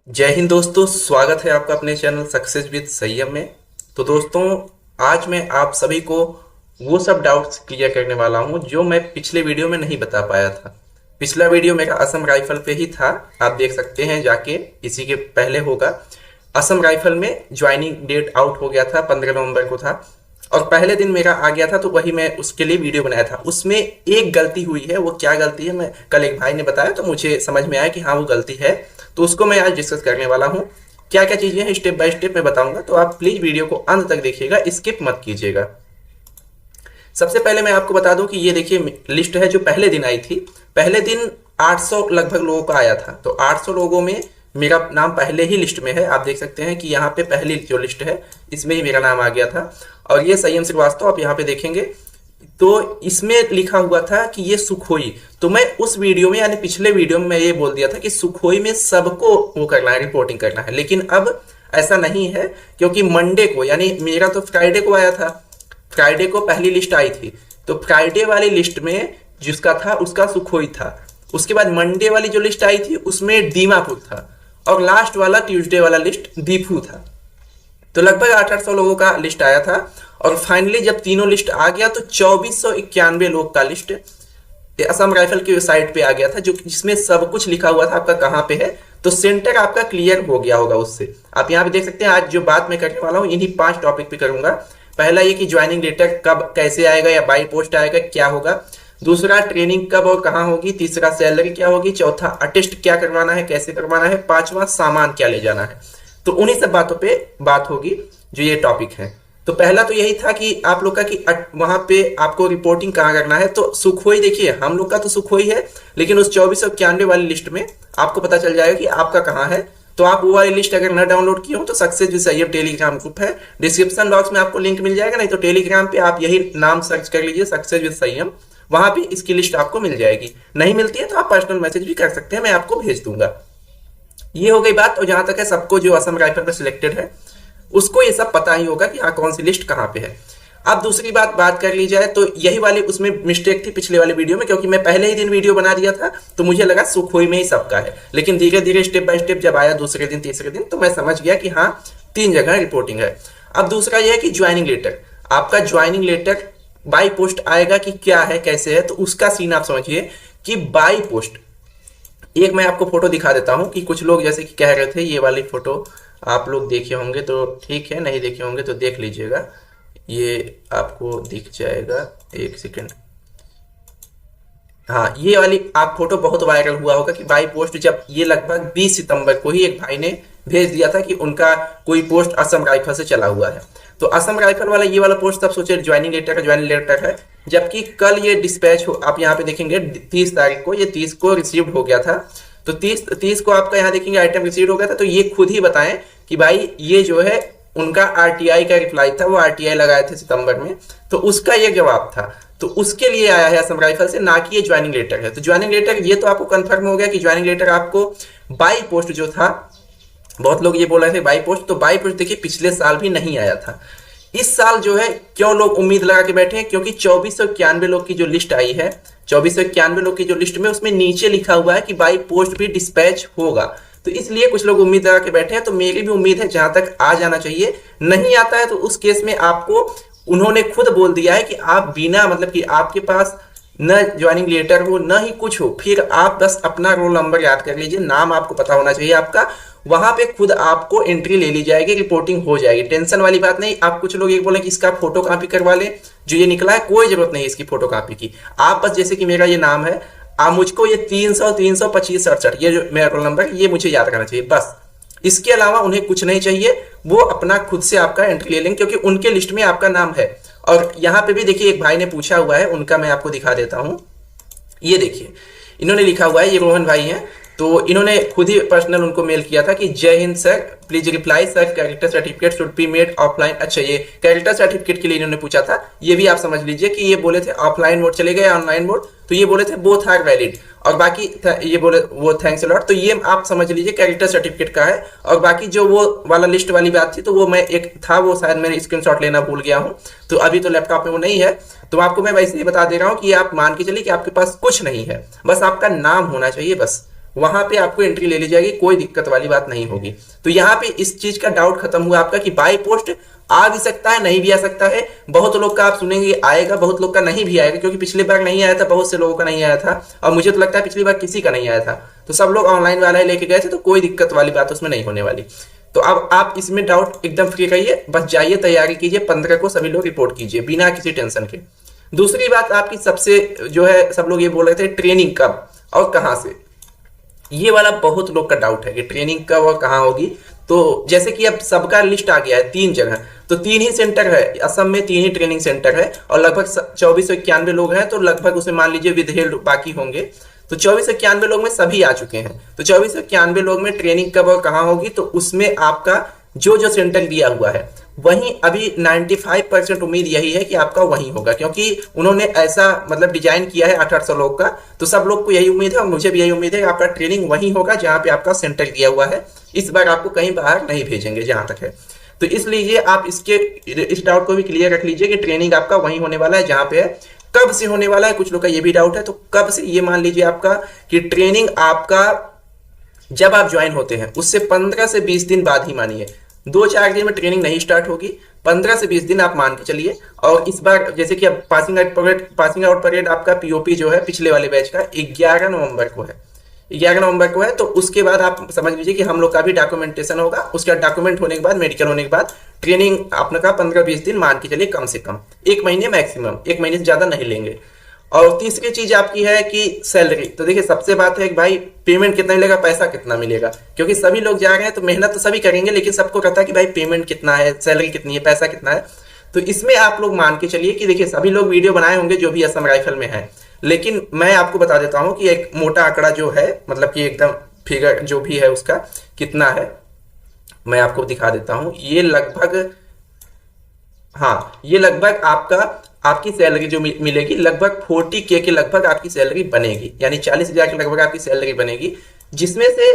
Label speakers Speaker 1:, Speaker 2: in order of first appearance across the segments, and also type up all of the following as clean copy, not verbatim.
Speaker 1: जय हिंद दोस्तों, स्वागत है आपका अपने चैनल सक्सेस विद संयम में। तो दोस्तों, आज मैं आप सभी को वो सब डाउट्स क्लियर करने वाला हूं जो मैं पिछले वीडियो में नहीं बता पाया था। पिछला वीडियो मेरा असम राइफल पे ही था, आप देख सकते हैं जाके, इसी के पहले होगा। असम राइफल में ज्वाइनिंग डेट आउट हो गया था, 15 नवंबर को था और पहले दिन मेरा आ गया था, तो वही मैं उसके लिए वीडियो बनाया था। उसमें एक गलती हुई है, वो क्या गलती है मैं कल एक भाई ने बताया तो मुझे समझ में आया कि हाँ वो गलती है, तो उसको मैं आज डिस्कस करने वाला हूँ। क्या क्या चीजें हैं स्टेप बाय स्टेप मैं बताऊंगा, तो आप प्लीज वीडियो को अंत तक देखिएगा, स्किप मत कीजिएगा। सबसे पहले मैं आपको बता दूं कि ये देखिए लिस्ट है जो पहले दिन आई थी। पहले दिन 800 लगभग लोगों का आया था, तो 800 लोगों में मेरा नाम पहले ही लिस्ट में है। आप देख सकते हैं कि यहाँ पे पहली जो लिस्ट है इसमें ही मेरा नाम आ गया था। और ये संयम श्रीवास्तव आप यहाँ पे देखेंगे तो इसमें लिखा हुआ था कि ये सुखोई। तो मैं उस वीडियो में यानी पिछले वीडियो में मैं ये बोल दिया था कि सुखोई में सबको वो करना है, रिपोर्टिंग करना है। लेकिन अब ऐसा नहीं है, क्योंकि मंडे को यानी मेरा तो फ्राइडे को आया था, फ्राइडे को पहली लिस्ट आई थी, तो फ्राइडे वाली लिस्ट में जिसका था उसका सुखोई था। उसके बाद मंडे वाली जो लिस्ट आई थी उसमें दीमापुर था और लास्ट वाला ट्यूसडे वाला लिस्ट दीफू था। तो लगभग 800 लोगों का लिस्ट आया था और फाइनली जब तीनों लिस्ट आ गया तो 2491 लोग का लिस्ट असम राइफल की वेबसाइट पे आ गया था, जो जिसमें सब कुछ लिखा हुआ था आपका कहाँ पे है। तो सेंटर आपका क्लियर हो गया होगा उससे। आप यहाँ पे देख सकते हैं आज जो बात मैं करने वाला हूँ इन्हीं 5 टॉपिक पे करूंगा। पहला ये कि ज्वाइनिंग लेटर कब कैसे आएगा या बाई पोस्ट आएगा, क्या होगा। दूसरा ट्रेनिंग कब और कहाँ होगी। तीसरा सैलरी क्या होगी। चौथा अटेस्ट क्या करवाना है, कैसे करवाना है। पांचवा सामान क्या ले जाना है। तो उन्हीं सब बातों पे बात होगी जो ये टॉपिक है। तो पहला तो यही था कि आप लोग का कि वहां पे आपको रिपोर्टिंग कहाँ करना है। तो सुखोई देखिए, हम लोग का तो सुखोई है, लेकिन उस 2491 वाली लिस्ट में आपको पता चल जाएगा कि आपका कहाँ है। तो आप वो वाली लिस्ट अगर न डाउनलोड किए हो तो सक्सेस विद संयम टेलीग्राम ग्रुप है, डिस्क्रिप्शन बॉक्स में आपको लिंक मिल जाएगा, नहीं तो टेलीग्राम पे आप यही नाम सर्च कर लीजिए सक्सेस विद संयम, वहां पे इसकी लिस्ट आपको मिल जाएगी। नहीं मिलती है तो आप पर्सनल मैसेज भी कर सकते हैं, मैं आपको भेज दूंगा। ये हो गई बात। और जहां तक है सबको जो असम राइफल में सिलेक्टेड है उसको ये सब पता ही होगा कि हाँ कौन सी लिस्ट कहाँ पे है। अब दूसरी बात कर ली जाए तो यही वाली उसमें मिस्टेक थी पिछले वाले वीडियो में, क्योंकि मैं पहले ही दिन वीडियो बना दिया था तो मुझे लगा सुखोई में ही सबका है। लेकिन धीरे धीरे स्टेप बाय स्टेप जब आया दूसरे दिन तीसरे दिन तो मैं समझ गया कि हाँ 3 जगह रिपोर्टिंग है। अब दूसरा यह है कि ज्वाइनिंग लेटर, आपका ज्वाइनिंग लेटर बाई पोस्ट आएगा कि क्या है कैसे है, तो उसका सीन आप समझिए कि बाई पोस्ट एक मैं आपको फोटो दिखा देता हूं कि कुछ लोग जैसे कि कह रहे थे, ये वाली फोटो आप लोग देखे होंगे तो ठीक है, नहीं देखे होंगे तो देख लीजिएगा, ये आपको दिख जाएगा। एक सेकेंड, हाँ ये वाली आप फोटो बहुत वायरल हुआ होगा कि बाई पोस्ट, जब ये लगभग 20 सितंबर को ही एक भाई ने भेज दिया था कि उनका कोई पोस्ट असम राइफल से चला हुआ है। तो असम राइफल वाला ये वाला पोस्ट तब सोचे ज्वाइनिंग लेटर का ज्वाइनिंग लेटर है, जबकि कल ये डिस्पैच हो, आप यहाँ पे देखेंगे 30 तारीख को, ये 30 को रिसीव्ड हो गया था। तो 30 को आपका यहाँ देखेंगे आइटम रिसीव्ड हो गया था। तो ये खुद ही बताएं कि भाई ये जो है उनका आरटीआई का रिप्लाई था, वो आरटीआई लगाए थे सितंबर में, तो उसका ये जवाब था। तो उसके लिए आया है असम राइफल से, ना कि ये ज्वाइनिंग लेटर है। तो ज्वाइनिंग लेटर ये तो आपको कंफर्म हो गया कि ज्वाइनिंग लेटर आपको बाई पोस्ट जो था, बहुत लोग ये बोल रहे थे बाई पोस्ट, तो बाई पोस्ट देखिए पिछले साल भी नहीं आया था। इस साल जो है क्यों लोग उम्मीद लगा के बैठे हैं, क्योंकि 2491 लोग की जो लिस्ट आई है, 2491 लोग की जो लिस्ट में उसमें नीचे लिखा हुआ है कि बाई पोस्ट भी डिस्पैच होगा। तो इसलिए कुछ लोग उम्मीद लगा के बैठे हैं। तो मेरी भी उम्मीद है जहां तक आ जाना चाहिए, नहीं आता है तो उस केस में आपको उन्होंने खुद बोल दिया है कि आप बिना मतलब कि आपके पास न ज्वाइनिंग लेटर हो न ही कुछ हो, फिर आप बस अपना रोल नंबर याद कर लीजिए, नाम आपको पता होना चाहिए आपका, वहां पे खुद आपको एंट्री ले ली जाएगी, रिपोर्टिंग हो जाएगी। टेंशन वाली बात नहीं। आप कुछ लोग ये बोले कि इसका फोटो कॉपी करवा ले, जो ये निकला है कोई जरूरत नहीं इसकी फोटो कॉपी की। आप बस जैसे कि मेरा ये नाम है, आप मुझको ये 300 325 67 ये जो मेरा रोल नंबर है ये मुझे याद करना चाहिए बस। इसके अलावा उन्हें कुछ नहीं चाहिए, वो अपना खुद से आपका एंट्री ले लेंगे क्योंकि उनके लिस्ट में आपका नाम है। और यहाँ पे भी देखिए एक भाई ने पूछा हुआ है, उनका मैं आपको दिखा देता हूँ। ये देखिए इन्होंने लिखा हुआ है, ये रोहन भाई हैं, तो इन्होंने खुद ही पर्सनल उनको मेल किया था कि जय Hind sir, please reply sir, character certificate should be made offline. अच्छा, ये कैरेक्टर सर्टिफिकेट के लिए इन्होंने पूछा था। ये भी आप समझ लीजिए कि ये बोले थे ऑफलाइन मोड चलेगा या ऑनलाइन मोड, तो ये बोले थे बोथ आर वैलिड। और बाकी ये बोले वो थैंक्स अ लॉट, तो ये आप समझ लीजिए कैरेक्टर सर्टिफिकेट का है। और बाकी जो वो वाला लिस्ट वाली बात थी तो वो मैं एक था, वो शायद मैंने स्क्रीनशॉट लेना भूल गया हूँ, तो अभी तो लैपटॉप में वो नहीं है। तो आपको मैं वैसे ही बता दे रहा हूँ कि आप मान के चलिए कि आपके पास कुछ नहीं है, बस आपका नाम होना चाहिए बस। वहां पे आपको एंट्री ले ली जाएगी, कोई दिक्कत वाली बात नहीं होगी। तो यहाँ पे इस चीज का डाउट खत्म हुआ आपका कि बाई पोस्ट आ भी सकता है, नहीं भी आ सकता है। बहुत लोग का आप सुनेंगे आएगा, बहुत लोग का नहीं भी आएगा, क्योंकि पिछली बार नहीं आया था, बहुत से लोगों का नहीं आया था, और मुझे तो लगता है पिछली बार किसी का नहीं आया था। तो सब लोग ऑनलाइन वाला ही लेके गए थे, तो कोई दिक्कत वाली बात उसमें नहीं होने वाली। तो अब आप इसमें डाउट एकदम फ्री रहिए, बस जाइए तैयारी कीजिए, 15 को सभी लोग रिपोर्ट कीजिए बिना किसी टेंशन के। दूसरी बात आपकी सबसे जो है, सब लोग ये बोल रहे थे ट्रेनिंग कब और कहां से, ये वाला बहुत लोग का डाउट है कि ट्रेनिंग कब और कहां होगी। तो जैसे कि अब सबका लिस्ट आ गया है 3 जगह, तो 3 ही सेंटर है असम में, 3 ही ट्रेनिंग सेंटर है, और लगभग 2491 लोग हैं, तो लगभग उसमें मान लीजिए विधेय बाकी होंगे, तो 2491 लोग में सभी आ चुके हैं। तो 2491 लोग में ट्रेनिंग कब और कहां होगी, तो उसमें आपका जो जो सेंटर दिया हुआ है वहीं अभी 95% उम्मीद यही है कि आपका वहीं होगा, क्योंकि उन्होंने ऐसा मतलब डिजाइन किया है 800 लोग का, तो सब लोग को यही उम्मीद है और मुझे भी यही उम्मीद है कि आपका ट्रेनिंग वहीं होगा जहां पे आपका सेंटर दिया हुआ है। इस बार आपको कहीं बाहर नहीं भेजेंगे जहां तक है। तो इसलिए आप इस डाउट को भी क्लियर रख लीजिए कि ट्रेनिंग आपका वहीं होने वाला है जहां पे है। कब से होने वाला है, कुछ लोग का ये भी डाउट है, तो कब से ये मान लीजिए आपका कि ट्रेनिंग आपका जब आप ज्वाइन होते हैं उससे 15 से 20 दिन बाद ही मानिए, 2-4 दिन में ट्रेनिंग नहीं स्टार्ट होगी, 15 से 20 दिन आप मान के चलिए। और इस बार जैसे कि अब पासिंग आउट परेड आपका पीओपी जो है पिछले वाले बैच का 11 नवंबर को है, 11 नवंबर को है। तो उसके बाद आप समझ लीजिए कि हम लोग का भी डॉक्यूमेंटेशन होगा, उसका डॉक्यूमेंट होने के बाद, मेडिकल होने के बाद ट्रेनिंग आपका 15-20 दिन मान के चलिए, कम से कम 1 महीने मैक्सिमम, 1 महीने से ज्यादा नहीं लेंगे। और तीसरी चीज आपकी है कि सैलरी। तो देखिए सबसे बात है कि भाई पेमेंट कितना मिलेगा, पैसा कितना मिलेगा, क्योंकि सभी लोग जा रहे हैं तो मेहनत तो सभी करेंगे, लेकिन सबको कहता है कि भाई पेमेंट कितना है, सैलरी कितनी है, पैसा कितना है। तो इसमें आप लोग मान के चलिए कि देखिए सभी लोग वीडियो बनाए होंगे जो भी असम राइफल में है, लेकिन मैं आपको बता देता हूं कि एक मोटा आंकड़ा जो है, मतलब कि एकदम फिगर जो भी है उसका कितना है, मैं आपको दिखा देता हूं। ये लगभग, हाँ ये लगभग आपकी सैलरी जो मिलेगी लगभग 40K के लगभग आपकी सैलरी बनेगी, यानी 40,000 के लगभग आपकी सैलरी बनेगी, जिसमें से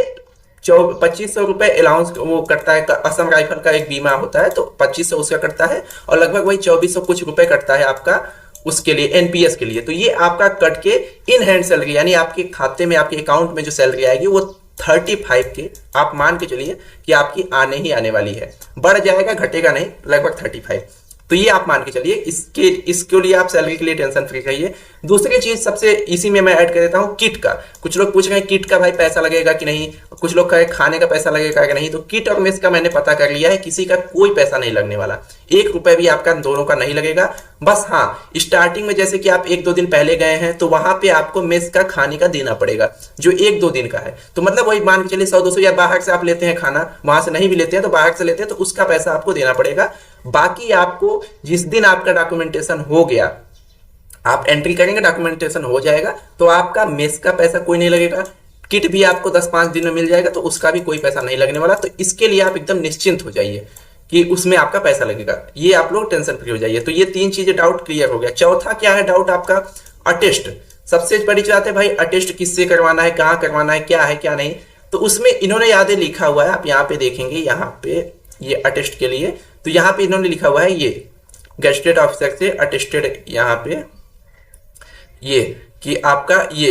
Speaker 1: 2500 रुपए अलाउंस वो कटता है, असम राइफल का एक बीमा होता है तो 2500 उसका कटता है, और लगभग वही 2400 कुछ रुपए कटता है आपका उसके लिए, एनपीएस के लिए। तो ये आपका कट के इन हैंड सैलरी, यानी आपके खाते में, आपके अकाउंट में जो सैलरी आएगी वो 35K आप मान के चलिए कि आपकी आने ही आने वाली है, बढ़ जाएगा घटेगा नहीं, लगभग 35। तो ये आप मान के चलिए, इसके लिए आप सैलरी के लिए टेंशन फ्री रहिए। दूसरी चीज सबसे इसी में मैं ऐड कर देता हूँ किट का। कुछ लोग पूछ रहे हैं किट का भाई पैसा लगेगा कि नहीं, कुछ लोग कहे खाने का पैसा लगेगा कि नहीं। तो किट और मेस का मैंने पता कर लिया है, किसी का कोई पैसा नहीं लगने वाला, 1 रुपए भी आपका दोनों का नहीं लगेगा। बस हाँ स्टार्टिंग में जैसे कि आप 1-2 दिन पहले गए हैं तो वहां पे आपको मेस का खाने का देना पड़ेगा जो 1-2 दिन का है। तो मतलब वही मान के चलिए 100-200, या बाहर से आप लेते हैं खाना, वहां से नहीं भी लेते हैं तो बाहर से लेते हैं तो उसका पैसा आपको देना पड़ेगा। बाकी आपको जिस दिन आपका डॉक्यूमेंटेशन हो गया, आप एंट्री करेंगे डॉक्यूमेंटेशन हो जाएगा, तो आपका मेस का पैसा कोई नहीं लगेगा, किट भी आपको 10-5 दिन में मिल जाएगा तो उसका भी कोई पैसा नहीं लगने वाला। तो इसके लिए आप एकदम निश्चिंत हो जाइए कि उसमें आपका पैसा लगेगा, ये आप लोग टेंशन फ्री हो जाइए। तो ये 3 चीजें डाउट क्लियर हो गया। चौथा क्या है डाउट आपका, अटेस्ट। सबसे बड़ी बात है भाई अटेस्ट किससे करवाना है, कहाँ करवाना है, क्या है क्या नहीं। तो उसमें इन्होंने यादें लिखा हुआ है, आप यहाँ पे देखेंगे, यहाँ पे ये अटेस्ट के लिए, तो यहाँ पे इन्होंने लिखा हुआ है ये गजेटेड ऑफिसर से अटेस्टेड, यहाँ पे ये कि आपका ये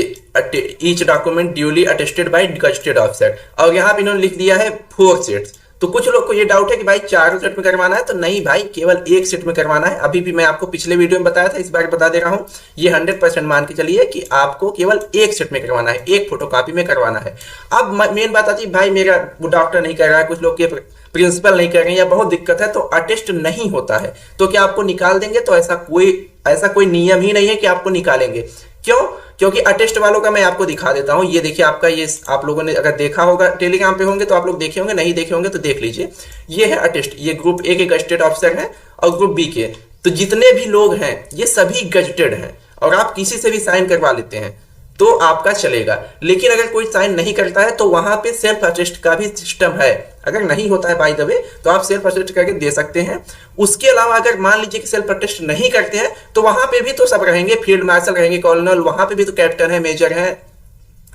Speaker 1: each document duly attested bye gazetted officer, और यहाँ पे इन्होंने लिख दिया है 4 सेट्स। तो कुछ लोग को ये डाउट है कि भाई 4 सेट में करवाना है, तो नहीं भाई केवल 1 सेट में करवाना है। अभी भी मैं आपको पिछले वीडियो में बताया था, इस बार बता दे रहा हूं, ये 100% मान के चलिए कि आपको केवल 1 सेट में करवाना है, 1 फोटोकॉपी में करवाना है। अब मेन बात आती है भाई मेरा वो डॉक्टर नहीं कर रहा है, कुछ लोग के प्रिंसिपल नहीं कर रहे हैं या बहुत दिक्कत है तो अटेस्ट नहीं होता है, तो क्या आपको निकाल देंगे? तो ऐसा कोई नियम ही नहीं है कि आपको निकालेंगे। क्यों? क्योंकि अटेस्ट वालों का मैं आपको दिखा देता हूं। ये देखिए आपका, ये आप लोगों ने अगर देखा होगा टेलीग्राम पे होंगे तो आप लोग देखे होंगे, नहीं देखे होंगे तो देख लीजिए। ये है अटेस्ट, ये ग्रुप ए के गजेटेड ऑफिसर है और ग्रुप बी के, तो जितने भी लोग हैं ये सभी गजेटेड हैं, और आप किसी से भी साइन करवा लेते हैं तो आपका चलेगा। लेकिन अगर कोई साइन नहीं करता है तो वहां पे सेल्फ अटेस्ट का भी सिस्टम है, अगर नहीं होता है बाय द वे तो आप सेल्फ अटेस्ट करके दे सकते हैं। उसके अलावा अगर मान लीजिए कि सेल्फ अटेस्ट नहीं करते हैं तो वहां पे भी तो सब रहेंगे, फील्ड मार्शल रहेंगे, कॉर्नल, वहां पे भी तो कैप्टन है, मेजर है,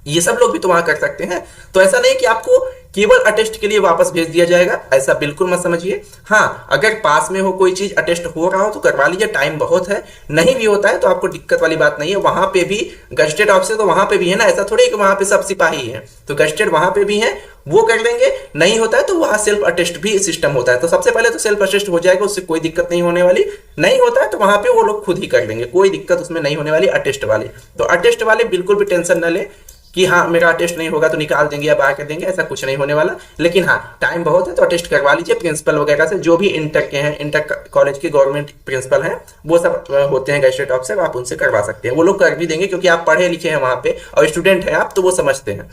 Speaker 1: ये सब लोग भी तो वहां कर सकते हैं। तो ऐसा नहीं कि आपको केवल अटेस्ट के लिए वापस भेज दिया जाएगा, ऐसा बिल्कुल मत समझिए। हाँ, अगर पास में हो कोई चीज अटेस्ट हो रहा हो तो करवा लीजिए, टाइम बहुत है। नहीं भी होता है तो आपको दिक्कत वाली बात नहीं है, वहां पे भी गजेटेड ऑफिसर तो वहां पे भी है ना, ऐसा थोड़ी कि वहां पे सब सिपाही है, तो गजेटेड वहां पे भी है, वो कर लेंगे। नहीं होता है तो वहां सेल्फ अटेस्ट भी सिस्टम होता है, तो सबसे पहले तो सेल्फ अटेस्ट हो जाएगा, उससे कोई दिक्कत नहीं होने वाली। नहीं होता है तो वहां पे वो लोग खुद ही कर लेंगे, कोई दिक्कत उसमें नहीं होने वाली अटेस्ट वाले। तो अटेस्ट वाले बिल्कुल भी टेंशन न ले कि हाँ मेरा अटेस्ट नहीं होगा तो निकाल देंगे या बाहर कर देंगे, ऐसा कुछ नहीं होने वाला। लेकिन हाँ, टाइम बहुत है तो अटेस्ट करवा लीजिए प्रिंसिपल वगैरह से, जो भी इंटर के हैं, इंटर कॉलेज के गवर्नमेंट प्रिंसिपल हैं, वो सब होते हैं गजेटेड ऑफिसर, आप उनसे करवा सकते हैं, वो लोग कर भी देंगे क्योंकि आप पढ़े लिखे हैं वहां पे और स्टूडेंट हैं आप, तो वो समझते हैं।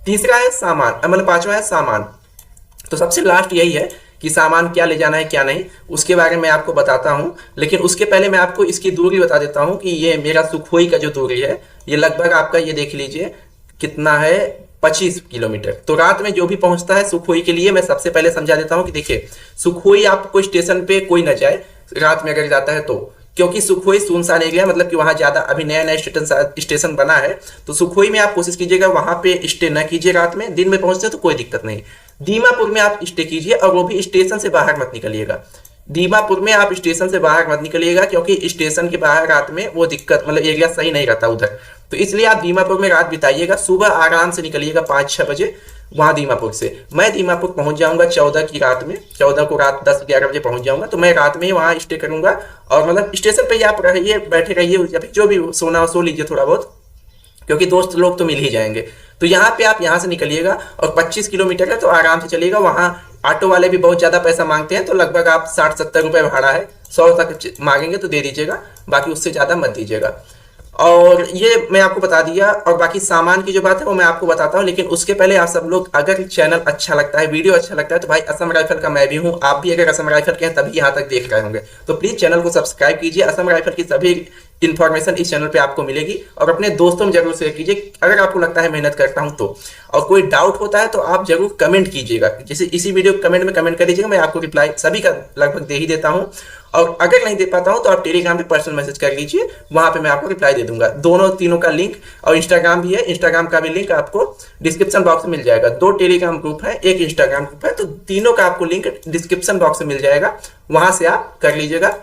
Speaker 1: तीसरा है सामान, मतलब पांचवा है सामान। तो सबसे लास्ट यही है कि सामान क्या ले जाना है क्या नहीं, उसके बारे में आपको बताता हूं। लेकिन उसके पहले मैं आपको इसकी दूरी बता देता हूं कि ये मेरा सुखोई का जो दूरी है, ये लगभग आपका, ये देख लीजिए कितना है, 25 किलोमीटर। तो रात में जो भी पहुंचता है सुखोई के लिए, मैं सबसे पहले समझा देता हूं कि देखिए, सुखोई आपको स्टेशन पे कोई ना जाए रात में अगर जाता है तो, क्योंकि सुखोई सुनसान एरिया, मतलब कि वहां ज्यादा अभी नया नया स्टेशन बना है, तो सुखोई में आप कोशिश कीजिएगा वहां पे स्टे न कीजिए रात में। दिन में पहुंचते तो कोई दिक्कत नहीं। दीमापुर में आप स्टे कीजिए, और वो भी स्टेशन से बाहर मत निकलिएगा। दीमापुर में आप स्टेशन से बाहर मत निकलिएगा, क्योंकि स्टेशन के बाहर रात में वो दिक्कत, मतलब एरिया सही नहीं रहता उधर, तो इसलिए आप दीमापुर में रात बिताइएगा। सुबह आराम से निकलिएगा 5-6 बजे वहां दीमापुर से। मैं दीमापुर पहुंच जाऊंगा 14 की रात में, 14 को रात 10-11 बजे पहुंच जाऊंगा, तो मैं रात में ही वहां स्टे करूंगा। और मतलब स्टेशन पे ही आप रहिए, बैठे रहिए, जो भी सोना हो सो लीजिए थोड़ा बहुत, क्योंकि दोस्त लोग तो मिल ही जाएंगे। तो यहाँ पे आप यहाँ से निकलिएगा, और 25 किलोमीटर है तो आराम से चलिएगा। वहाँ ऑटो वाले भी बहुत ज्यादा पैसा मांगते हैं, तो लगभग आप 60-70 रुपए भाड़ा है, 100 तक मांगेंगे तो दे दीजिएगा, बाकी उससे ज्यादा मत दीजिएगा। और ये मैं आपको बता दिया, और बाकी सामान की जो बात है वो मैं आपको बताता हूँ। लेकिन उसके पहले आप सब लोग, अगर चैनल अच्छा लगता है, वीडियो अच्छा लगता है, तो भाई असम राइफल का मैं भी हूँ, आप भी अगर असम राइफल के हैं तभी यहाँ तक देख रहे होंगे, तो प्लीज चैनल को सब्सक्राइब कीजिए। असम राइफल की सभी इन्फॉर्मेशन इस चैनल पे आपको मिलेगी, और अपने दोस्तों में जरूर शेयर कीजिए अगर आपको लगता है मेहनत करता हूं तो। और कोई डाउट होता है तो आप जरूर कमेंट कीजिएगा, जैसे इसी वीडियो कमेंट में कमेंट कर दीजिएगा, मैं आपको रिप्लाई सभी का लगभग दे ही देता हूं। और अगर नहीं दे पाता हूं तो आप टेलीग्राम पे पर्सनल मैसेज कर लीजिए, वहां पे मैं आपको रिप्लाई दे दूंगा। दोनों तीनों का लिंक, और इंस्टाग्राम भी है, इंस्टाग्राम का भी लिंक आपको डिस्क्रिप्शन बॉक्स में मिल जाएगा। 2 टेलीग्राम ग्रुप है, 1 इंस्टाग्राम ग्रुप है, तो तीनों का आपको लिंक डिस्क्रिप्शन बॉक्स में मिल जाएगा, वहां से आप कर लीजिएगा।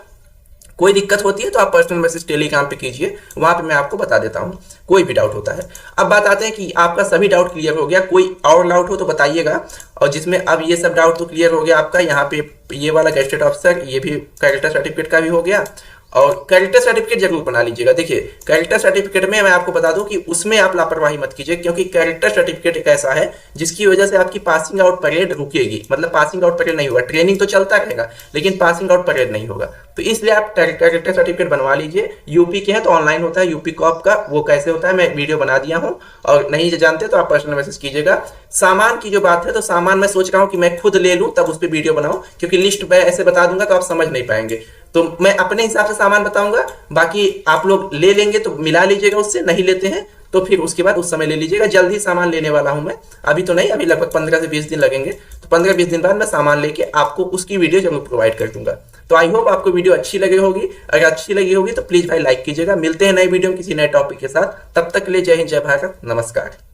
Speaker 1: कोई दिक्कत होती है तो आप पर्सनल मैसेज टेलीग्राम पे कीजिए, वहां पे मैं आपको बता देता हूं कोई भी डाउट होता है। अब बात आते हैं कि आपका सभी डाउट क्लियर हो गया, कोई और डाउट हो तो बताइएगा। और जिसमें अब ये सब डाउट तो क्लियर हो गया आपका, यहाँ पे ये वाला गजेटेड ऑफिसर, ये भी कैरेक्टर सर्टिफिकेट का भी हो गया। और कैरेक्टर सर्टिफिकेट जरूर बना लीजिएगा। देखिए, कैरेक्टर सर्टिफिकेट में मैं आपको बता दूं कि उसमें आप लापरवाही मत कीजिए, क्योंकि कैरेक्टर सर्टिफिकेट एक ऐसा है जिसकी वजह से आपकी पासिंग आउट परेड रुकेगी, मतलब पासिंग आउट परेड नहीं होगा, ट्रेनिंग तो चलता रहेगा लेकिन पासिंग आउट परेड नहीं होगा। तो इसलिए आप कैरेक्टर सर्टिफिकेट बनवा लीजिए। यूपी के हैं तो ऑनलाइन होता है, यूपी कॉप का, वो कैसे होता है मैं वीडियो बना दिया हूँ, और नहीं जानते तो आप पर्सनल मैसेज कीजिएगा। सामान की जो बात है, तो सामान मैं सोच रहा हूँ कि मैं खुद ले लूँ तब उस पर वीडियो बनाऊं, क्योंकि लिस्ट मैं ऐसे बता दूंगा तो आप समझ नहीं पाएंगे, तो मैं अपने हिसाब से सामान बताऊंगा, बाकी आप लोग ले लेंगे तो मिला लीजिएगा उससे, नहीं लेते हैं तो फिर उसके बाद उस समय ले लीजिएगा। जल्द ही सामान लेने वाला हूं मैं, अभी तो नहीं, अभी लगभग 15 से 20 दिन लगेंगे, तो 15-20 दिन बाद मैं सामान लेके आपको उसकी वीडियो जरूर प्रोवाइड कर दूंगा। तो आई होप आपको वीडियो अच्छी लगी होगी, अगर अच्छी लगी होगी तो प्लीज भाई लाइक कीजिएगा। मिलते हैं नए वीडियो में किसी नए टॉपिक के साथ, तब तक के लिए जय हिंद, जय भारत, नमस्कार।